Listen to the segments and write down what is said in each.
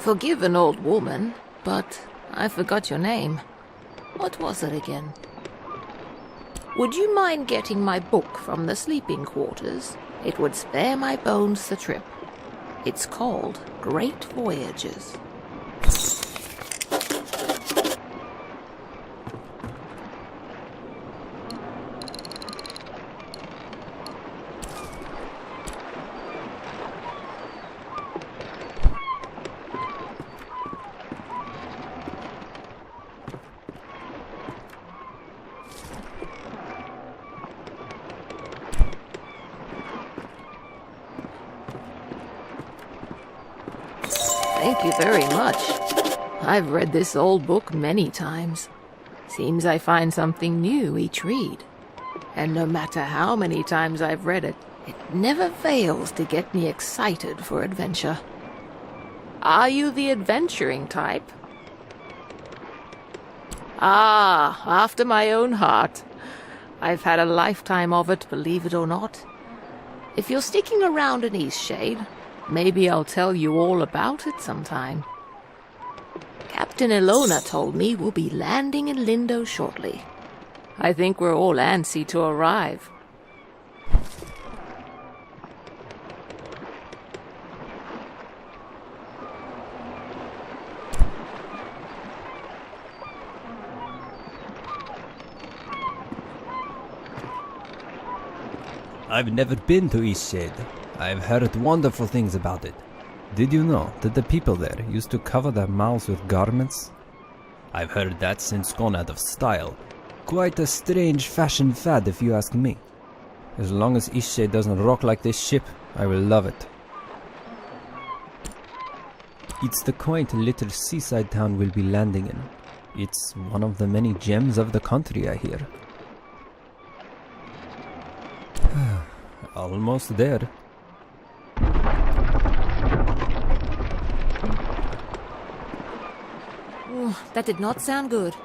Forgive an old woman, but I forgot your name. What was it again? Would you mind getting my book from the sleeping quarters? It would spare my bones the trip. It's called Great Voyages. Thank you very much. I've read this old book many times. Seems I find something new each read. And no matter how many times I've read it, it never fails to get me excited for adventure. Are you the adventuring type? Ah, after my own heart. I've had a lifetime of it, believe it or not. If you're sticking around in Eastshade, maybe I'll tell you all about it sometime. Captain Ilona told me we'll be landing in Lyndow shortly. I think we're all antsy to arrive. I've never been to Eastshade. I've heard wonderful things about it. Did you know that the people there used to cover their mouths with garments? I've heard that's since gone out of style. Quite a strange fashion fad if you ask me. As long as Eastshade doesn't rock like this ship, I will love it. It's the quaint little seaside town we'll be landing in. It's one of the many gems of the country, I hear. Almost there. Ooh, that did not sound good.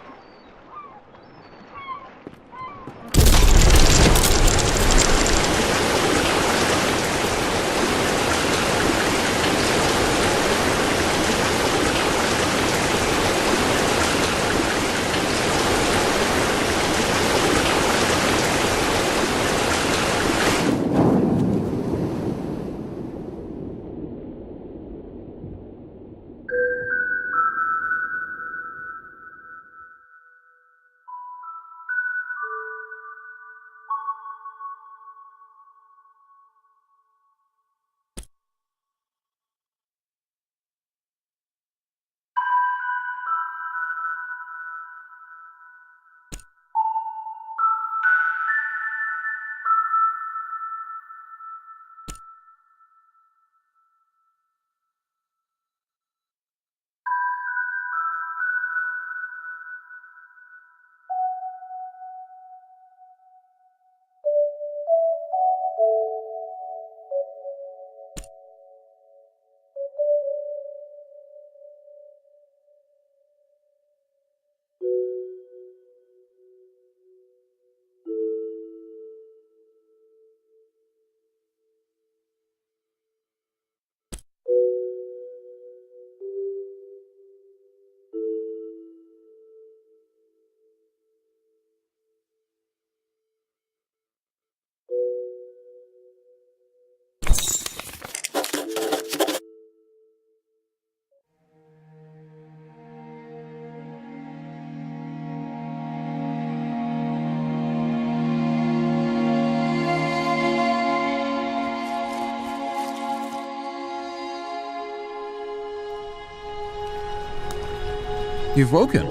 You've woken.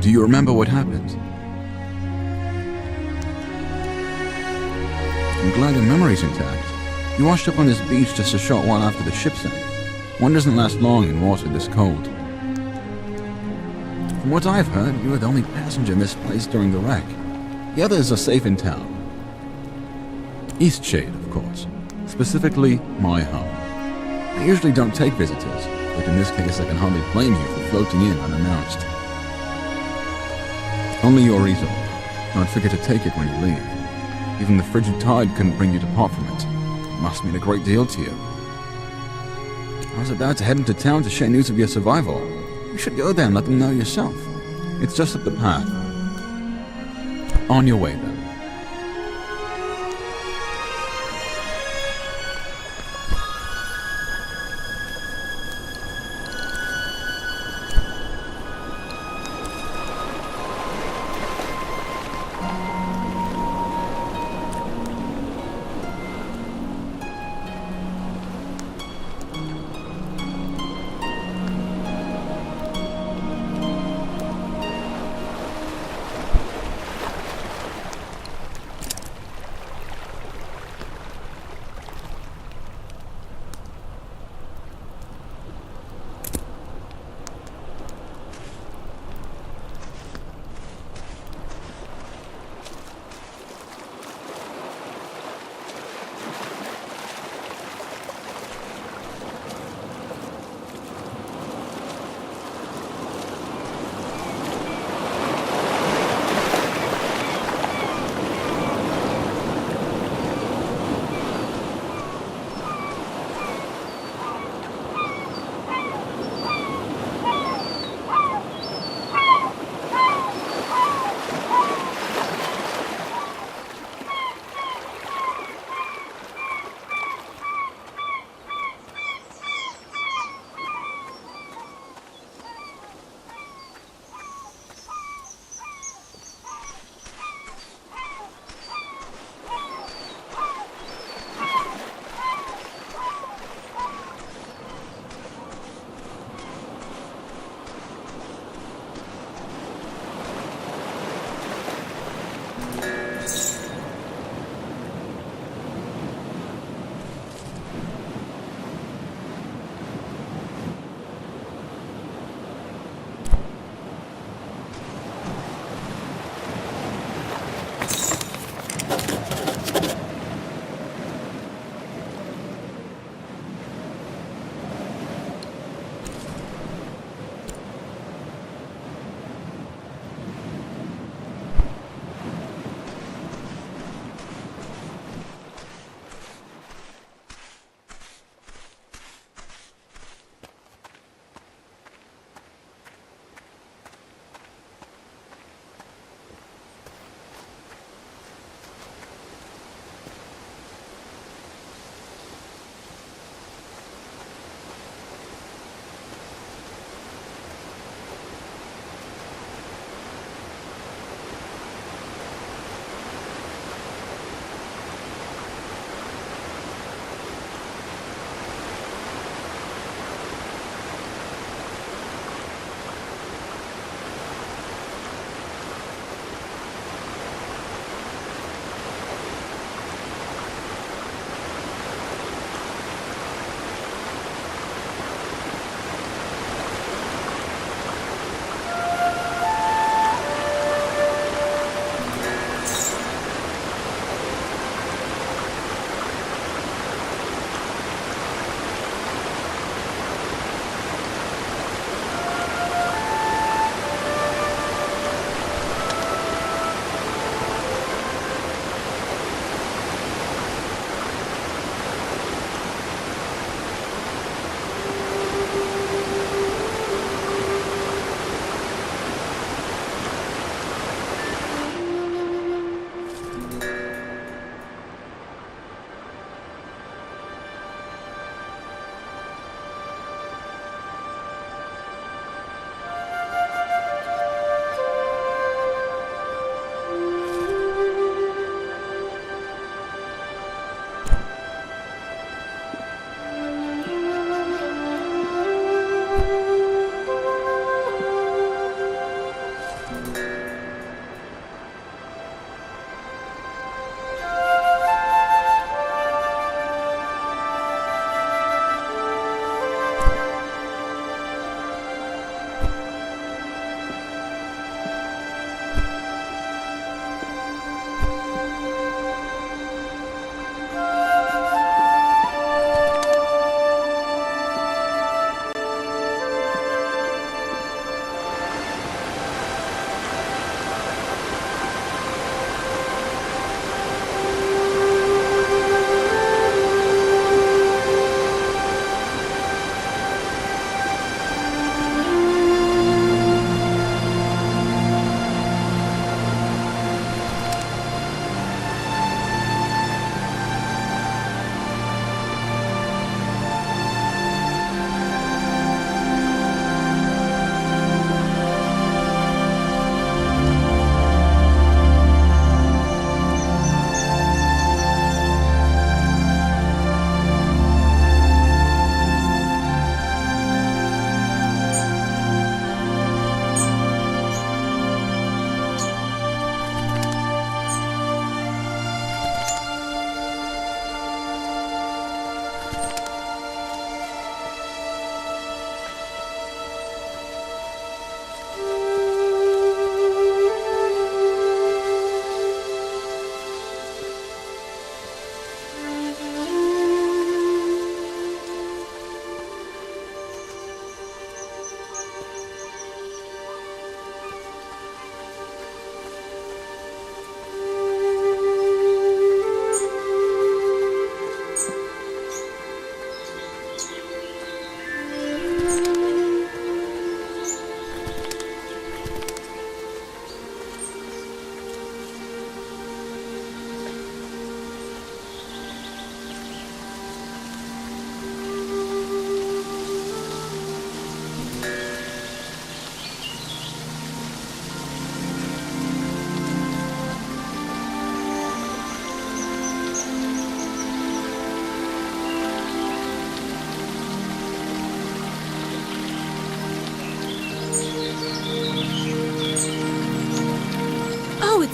Do you remember what happened? I'm glad your memory's intact. You washed up on this beach just a short while after the ship sank. One doesn't last long in water this cold. From what I've heard, you were the only passenger misplaced during the wreck. The others are safe in town. Eastshade, of course. Specifically, my home. I usually don't take visitors, but in this case I can hardly blame you for floating in unannounced. Only your resolve. Don't forget to take it when you leave. Even the frigid tide couldn't bring you to part from it. It must mean a great deal to you. I was about to head into town to share news of your survival. You should go there and let them know yourself. It's just up the path. On your way, then.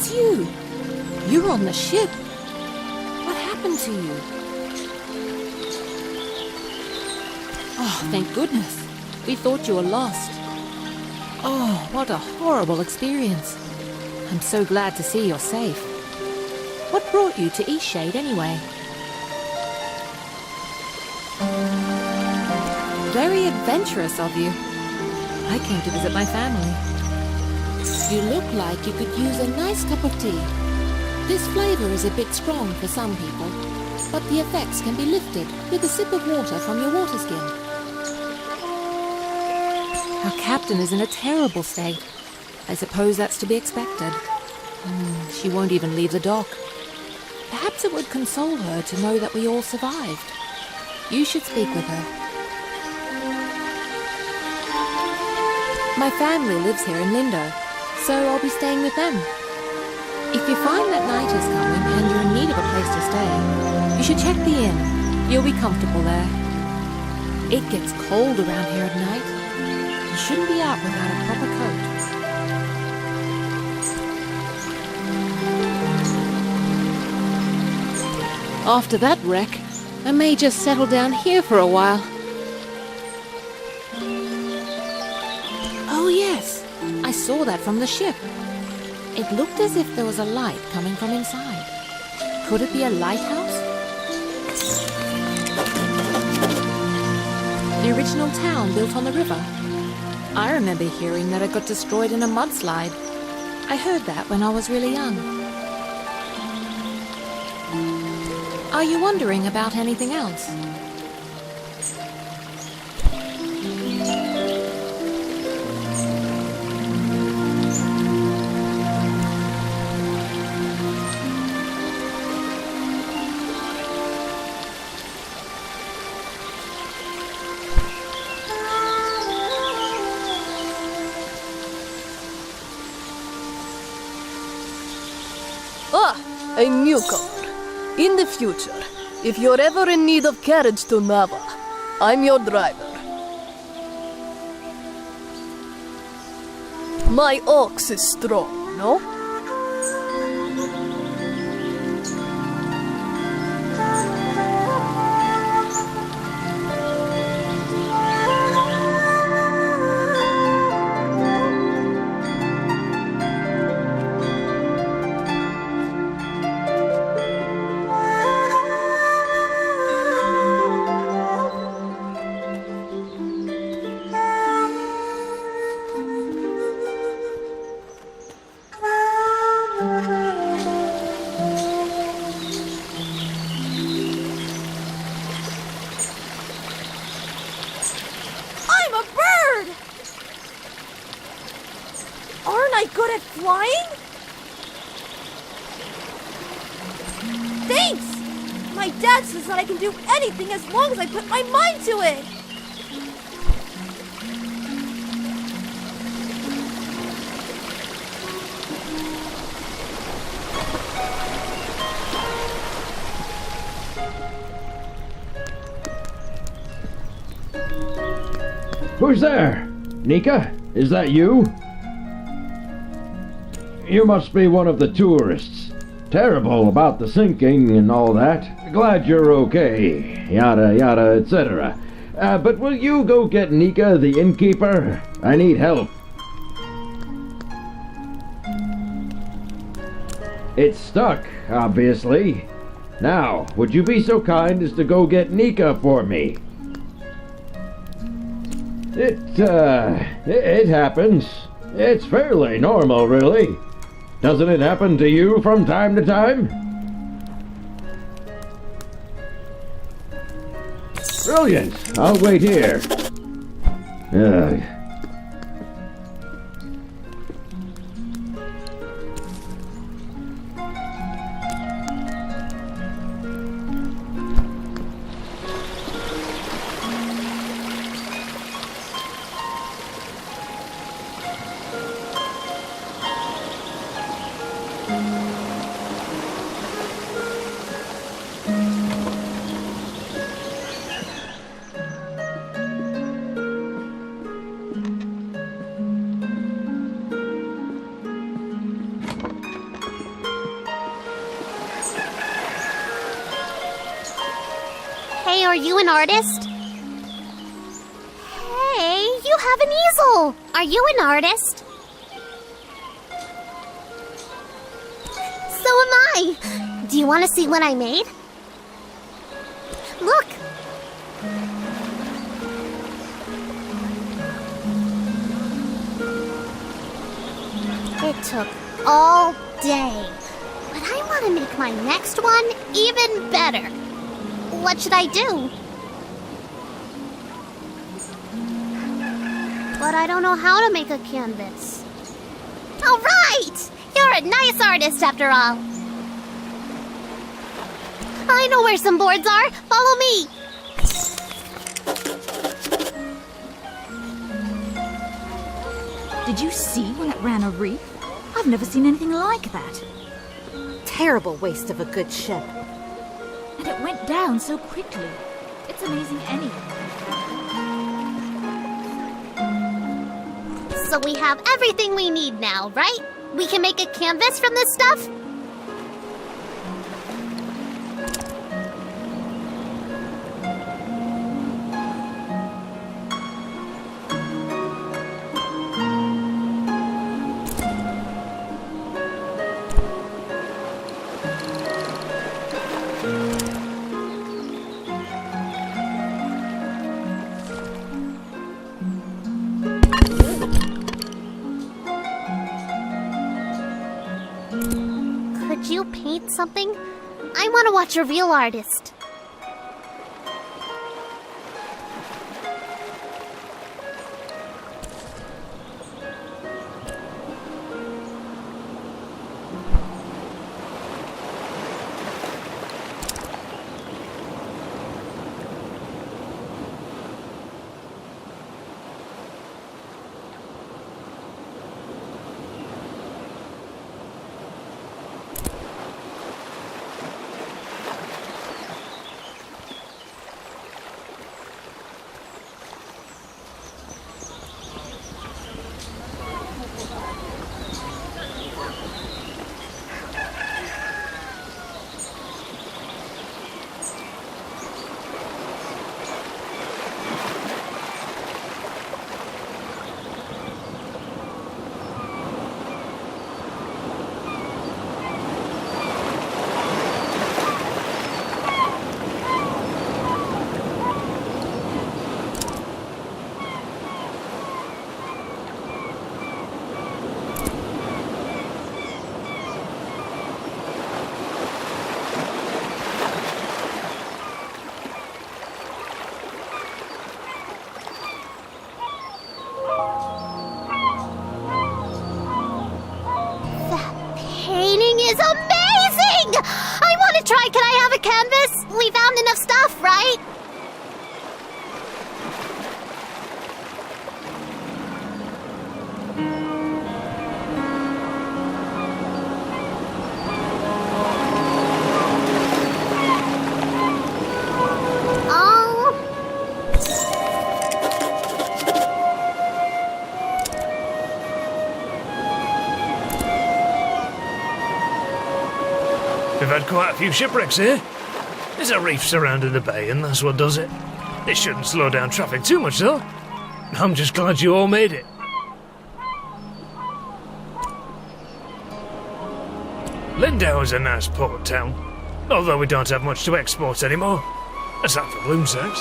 It's you. You're on the ship. What happened to you? Oh, thank goodness. We thought you were lost. Oh, what a horrible experience. I'm so glad to see you're safe. What brought you to Eastshade anyway? Very adventurous of you. I came to visit my family. You look like you could use a nice cup of tea. This flavor is a bit strong for some people, but the effects can be lifted with a sip of water from your water skin. Our captain is in a terrible state. I suppose that's to be expected. She won't even leave the dock. Perhaps it would console her to know that we all survived. You should speak with her. My family lives here in Lyndow, so I'll be staying with them. If you find that night is coming and you're in need of a place to stay, you should check the inn. You'll be comfortable there. It gets cold around here at night. You shouldn't be out without a proper coat. After that wreck, I may just settle down here for a while. Oh yes, I saw that from the ship. It looked as if there was a light coming from inside. Could it be a lighthouse? The original town built on the river. I remember hearing that it got destroyed in a mudslide. I heard that when I was really young. Are you wondering about anything else? A newcomer. In the future, if you're ever in need of carriage to Nava, I'm your driver. My ox is strong, no? Good at flying? Thanks! My dad says that I can do anything as long as I put my mind to it! Who's there? Nika? Is that you? You must be one of the tourists. Terrible about the sinking and all that. Glad you're okay. Yada yada, etc. But will you go get Nika, the innkeeper? I need help. It's stuck, obviously. Now, would you be so kind as to go get Nika for me? It happens. It's fairly normal, really. Doesn't it happen to you from time to time? Brilliant! I'll wait here. Ugh. Are you an artist? Hey, you have an easel! Are you an artist? So am I! Do you want to see what I made? Look! It took all day. But I want to make my next one even better. What should I do? But I don't know how to make a canvas. All right! You're a nice artist after all. I know where some boards are. Follow me. Did you see when it ran a reef? I've never seen anything like that. Terrible waste of a good ship. And it went down so quickly. It's amazing anyway. So we have everything we need now, right? We can make a canvas from this stuff? Could you paint something? I want to watch a real artist. Is amazing! I want to try. Can I have a canvas? We found enough stuff, right? We've had quite a few shipwrecks here. There's a reef surrounding the bay, and that's what does it. It shouldn't slow down traffic too much, though. I'm just glad you all made it. Lyndow is a nice port town, although we don't have much to export anymore, aside from loom sacks.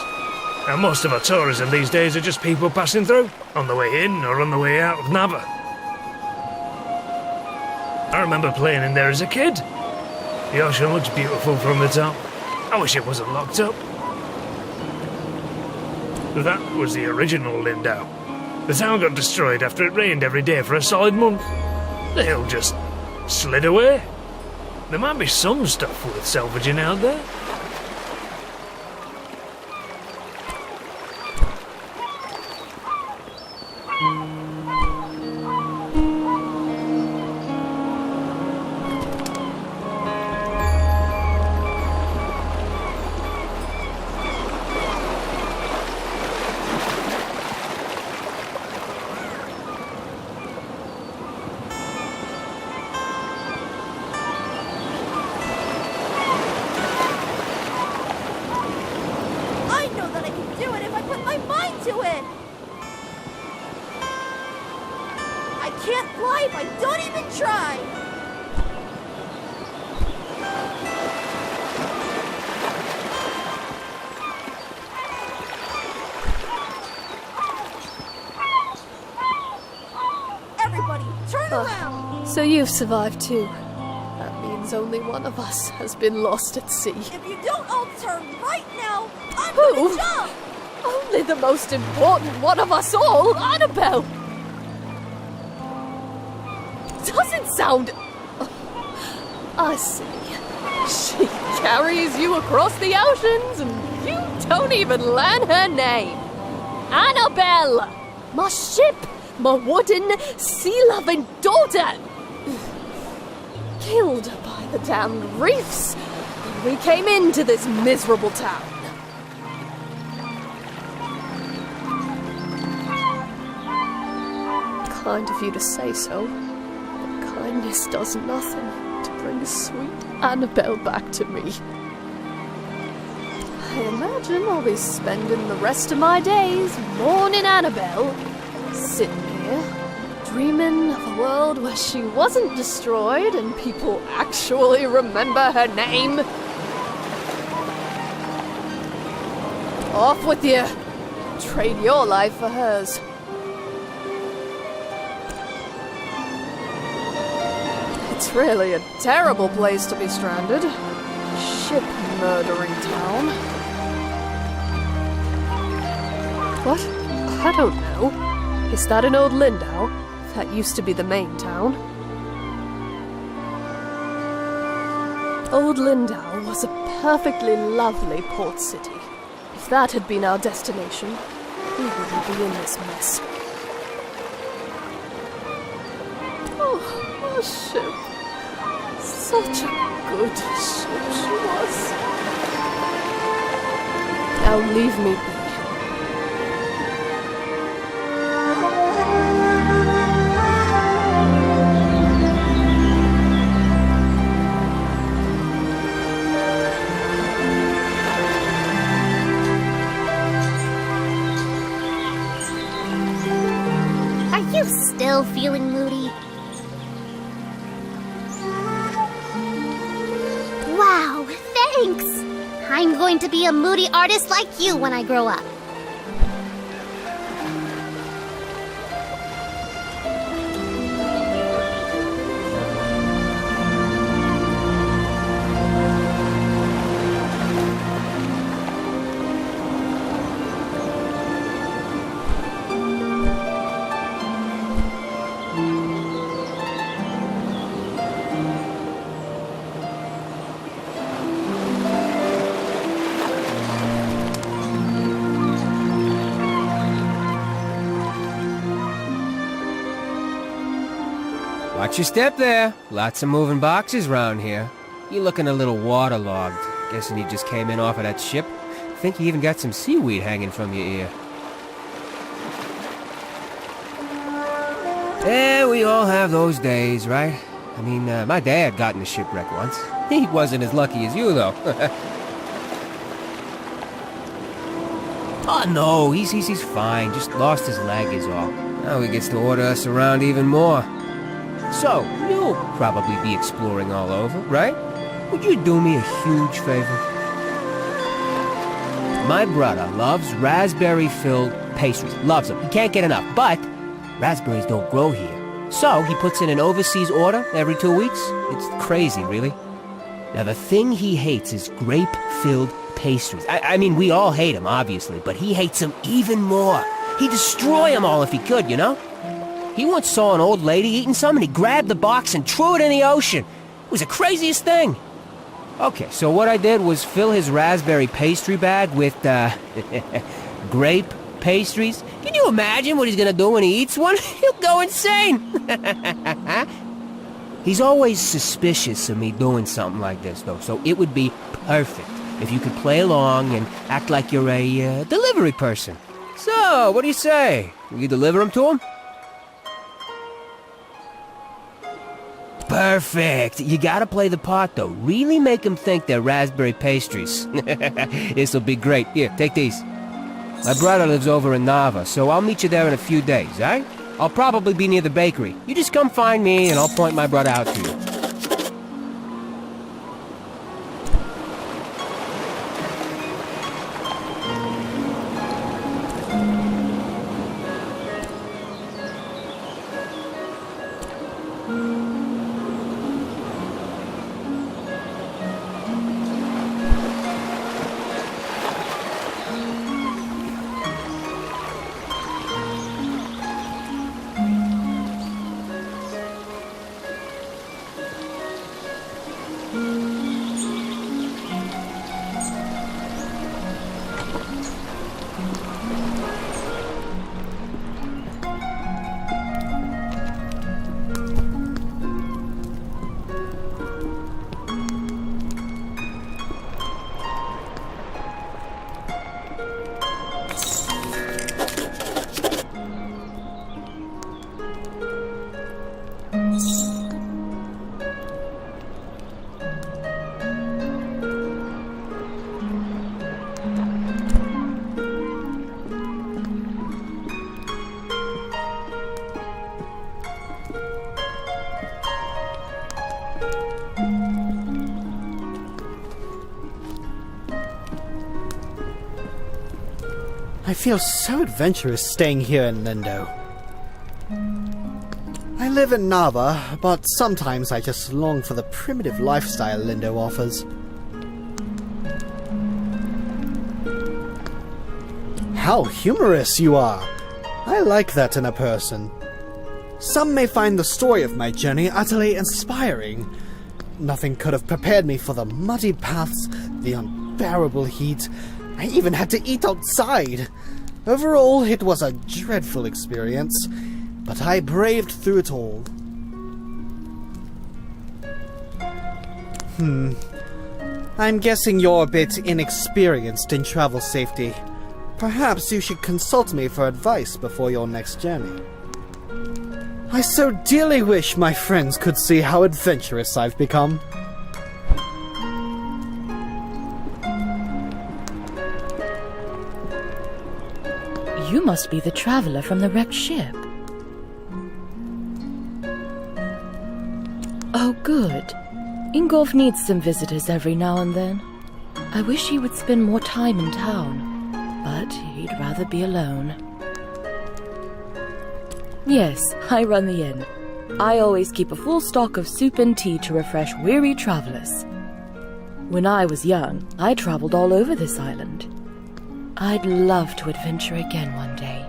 And most of our tourism these days are just people passing through, on the way in or on the way out of Nava. I remember playing in there as a kid. The ocean looks beautiful from the top. I wish it wasn't locked up. That was the original Lyndow. The town got destroyed after it rained every day for a solid month. The hill just slid away. There might be some stuff worth salvaging out there. can't fly if I don't even try! Everybody, turn around! So you've survived too. That means only one of us has been lost at sea. If you don't all turn right now, I'm Who? gonna jump! Only the most important one of us all, Annabelle! Doesn't sound... I see. She carries you across the oceans and you don't even learn her name. Annabelle! My ship! My wooden, sea-loving daughter! Killed by the damned reefs when we came into this miserable town. Kind of you to say so, but kindness does nothing to bring sweet Annabelle back to me. I imagine I'll be spending the rest of my days mourning Annabelle, sitting here, dreaming of a world where she wasn't destroyed and people actually remember her name. Off with you! Trade your life for hers. It's really a terrible place to be stranded. Ship-murdering town. What? I don't know. Is that in old Lyndow? That used to be the main town. Old Lyndow was a perfectly lovely port city. If that had been our destination, we wouldn't be in this mess. Oh, our ship. Such a good ship she was. Now leave me be. Are you still feeling moody? Wow, thanks! I'm going to be a moody artist like you when I grow up. Watch your step there. Lots of moving boxes round here. You looking a little waterlogged. Guessing you just came in off of that ship. Think you even got some seaweed hanging from your ear. Yeah, we all have those days, right? I mean, my dad got in a shipwreck once. He wasn't as lucky as you, though. Oh, no, he's fine. Just lost his leg is all. Now he gets to order us around even more. So, you'll probably be exploring all over, right? Would you do me a huge favor? My brother loves raspberry-filled pastries. Loves them. He can't get enough. But raspberries don't grow here. So he puts in an overseas order every 2 weeks. It's crazy, really. Now, the thing he hates is grape-filled pastries. I mean, we all hate them, obviously, but he hates them even more. He'd destroy them all if he could, you know? He once saw an old lady eating some, and he grabbed the box and threw it in the ocean. It was the craziest thing. Okay, so what I did was fill his raspberry pastry bag with, grape pastries. Can you imagine what he's gonna do when he eats one? He'll go insane. He's always suspicious of me doing something like this, though, so it would be perfect if you could play along and act like you're a delivery person. So, what do you say? Will you deliver them to him? Perfect! You gotta play the part, though. Really make him think they're raspberry pastries. This'll be great. Here, take these. My brother lives over in Nava, so I'll meet you there in a few days, alright? I'll probably be near the bakery. You just come find me and I'll point my brother out to you. I feel so adventurous staying here in Lyndow. I live in Nava, but sometimes I just long for the primitive lifestyle Lyndow offers. How humorous you are! I like that in a person. Some may find the story of my journey utterly inspiring. Nothing could have prepared me for the muddy paths, the unbearable heat. I even had to eat outside. Overall, it was a dreadful experience, but I braved through it all. I'm guessing you're a bit inexperienced in travel safety. Perhaps you should consult me for advice before your next journey. I so dearly wish my friends could see how adventurous I've become. You must be the traveler from the wrecked ship. Oh, good. Ingolf needs some visitors every now and then. I wish he would spend more time in town, but he'd rather be alone. Yes, I run the inn. I always keep a full stock of soup and tea to refresh weary travelers. When I was young, I traveled all over this island. I'd love to adventure again one day.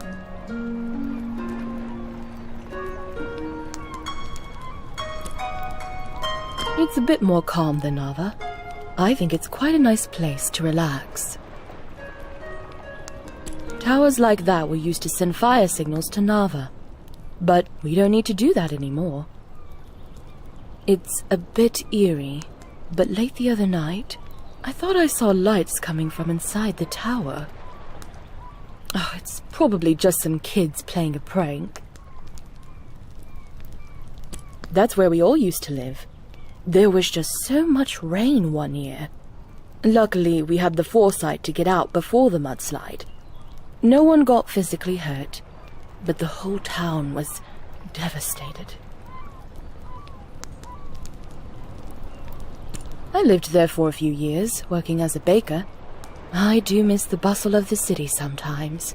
It's a bit more calm than Nava. I think it's quite a nice place to relax. Towers like that were used to send fire signals to Nava, but we don't need to do that anymore. It's a bit eerie, but late the other night, I thought I saw lights coming from inside the tower. Oh, it's probably just some kids playing a prank. That's where we all used to live. There was just so much rain one year. Luckily, we had the foresight to get out before the mudslide. No one got physically hurt, but the whole town was devastated. I lived there for a few years, working as a baker. I do miss the bustle of the city sometimes.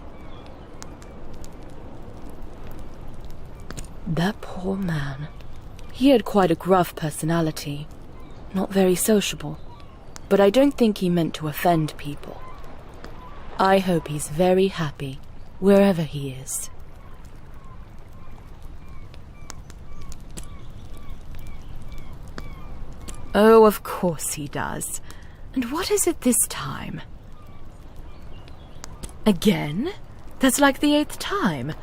That poor man. He had quite a gruff personality. Not very sociable. But I don't think he meant to offend people. I hope he's very happy, wherever he is. Oh, of course he does. And what is it this time? Again? That's like the 8th time.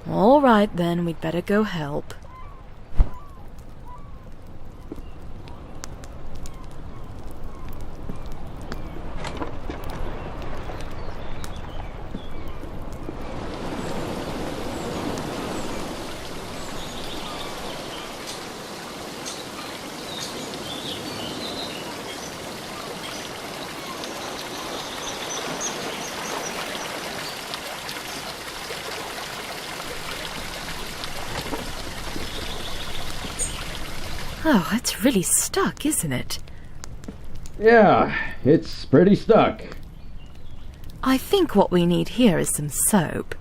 All right, then, we'd better go help. Oh, it's really stuck, isn't it? Yeah, it's pretty stuck. I think what we need here is some soap.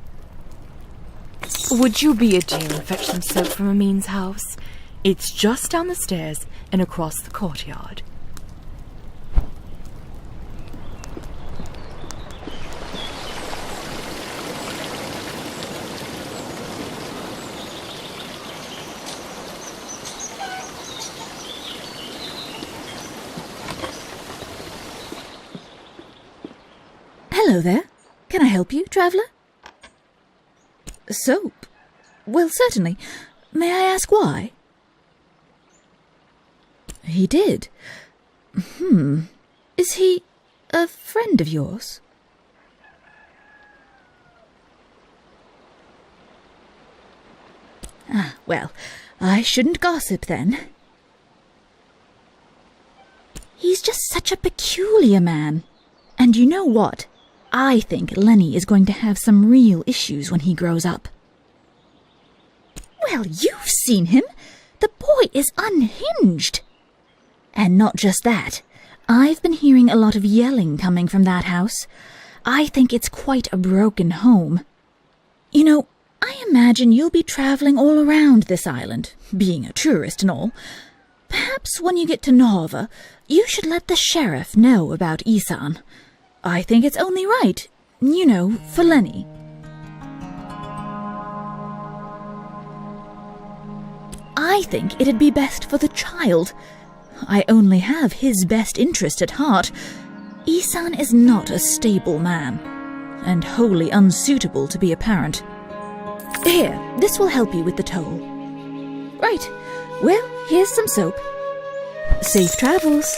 Would you be a dear and fetch some soap from Amin's house? It's just down the stairs and across the courtyard. Hello there. Can I help you, traveller? Soap? Well, certainly. May I ask why? He did. Is he a friend of yours? Ah, well, I shouldn't gossip then. He's just such a peculiar man. And you know what? I think Lenny is going to have some real issues when he grows up. Well, you've seen him. The boy is unhinged. And not just that. I've been hearing a lot of yelling coming from that house. I think it's quite a broken home. You know, I imagine you'll be travelling all around this island, being a tourist and all. Perhaps when you get to Nova, you should let the sheriff know about Isan. I think it's only right, you know, for Lenny. I think it'd be best for the child. I only have his best interest at heart. Isan is not a stable man, and wholly unsuitable to be a parent. Here, this will help you with the toll. Right, well, here's some soap. Safe travels.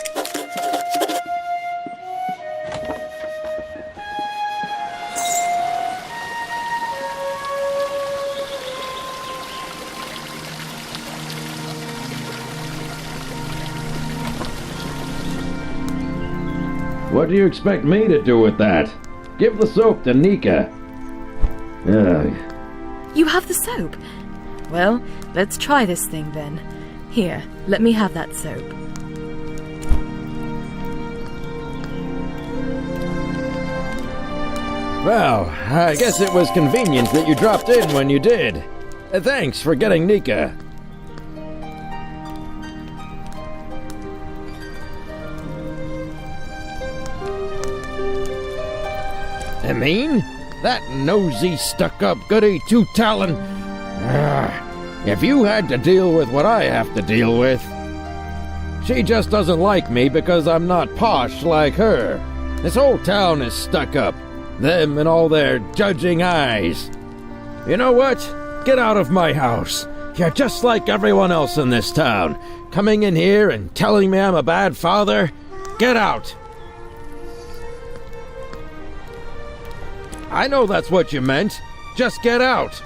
What do you expect me to do with that? Give the soap to Nika. Ugh. You have the soap? Well, let's try this thing then. Here, let me have that soap. Well, I guess it was convenient that you dropped in when you did. Thanks for getting Nika. Amin? That nosy, stuck-up goody two-talon. If you had to deal with what I have to deal with. She just doesn't like me because I'm not posh like her. This whole town is stuck up. Them and all their judging eyes. You know what? Get out of my house. You're just like everyone else in this town. Coming in here and telling me I'm a bad father. Get out. I know that's what you meant. Just get out.